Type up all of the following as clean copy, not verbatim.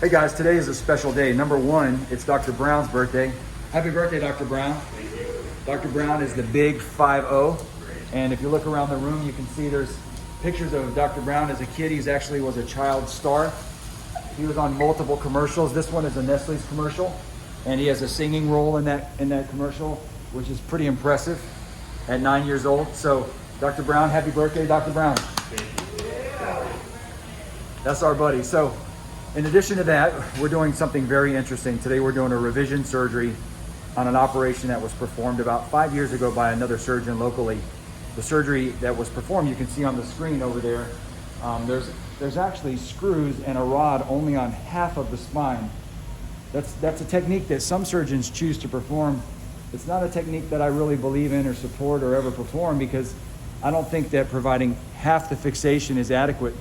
Hey guys, today is a special day. Number one, it's Dr. Brown's birthday. Happy birthday, Dr. Brown. Thank you. Dr. Brown is the big 5-0. And if you look around the room, you can see there's pictures of Dr. Brown as a kid. He actually was a child star. He was on multiple commercials. This one is a Nestle's commercial, and he has a singing role in that commercial, which is pretty impressive at 9 years old. So, Dr. Brown, happy birthday, Dr. Brown. That's our buddy. So, in addition to that, we're doing something very interesting. Today we're doing a revision surgery on an operation that was performed about 5 years ago by another surgeon locally. The surgery that was performed, you can see on the screen over there, there's actually screws and a rod only on half of the spine. That's a technique that some surgeons choose to perform. It's not a technique that I really believe in or support or ever perform, because I don't think that providing half the fixation is adequate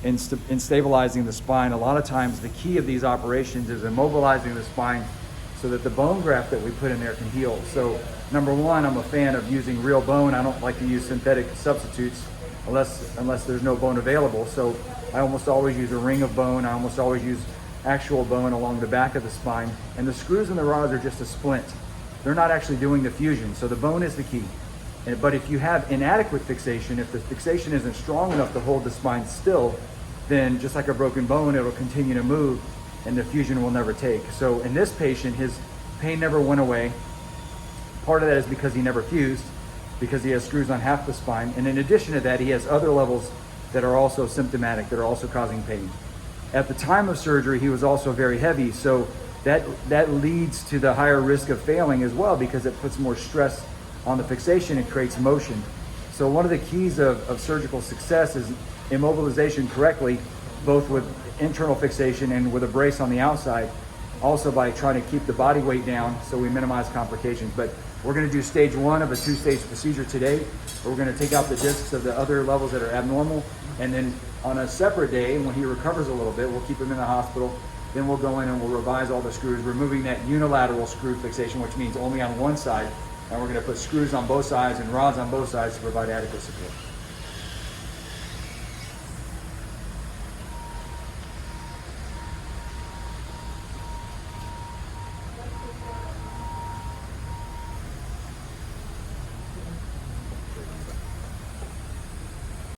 in stabilizing the spine. A lot of times the key of these operations is immobilizing the spine so that the bone graft that we put in there can heal. So number one, I'm a fan of using real bone. I don't like to use synthetic substitutes unless there's no bone available. So I almost always use a ring of bone. I almost always use actual bone along the back of the spine. And the screws and the rods are just a splint. They're not actually doing the fusion. So the bone is the key. But if you have inadequate fixation, if the fixation isn't strong enough to hold the spine still, then just like a broken bone, it'll continue to move and the fusion will never take. So in this patient, his pain never went away. Part of that is because he never fused, because he has screws on half the spine. And in addition to that, he has other levels that are also symptomatic, that are also causing pain. At the time of surgery, he was also very heavy. So that leads to the higher risk of failing as well, because it puts more stress on the fixation and creates motion. So one of the keys of surgical success is immobilization correctly, both with internal fixation and with a brace on the outside, also by trying to keep the body weight down so we minimize complications. But we're going to do stage one of a two-stage procedure today, where we're going to take out the discs of the other levels that are abnormal, and then on a separate day, when he recovers a little bit, we'll keep him in the hospital. Then we'll go in and we'll revise all the screws, removing that unilateral screw fixation, which means only on one side, and we're going to put screws on both sides and rods on both sides to provide adequate support.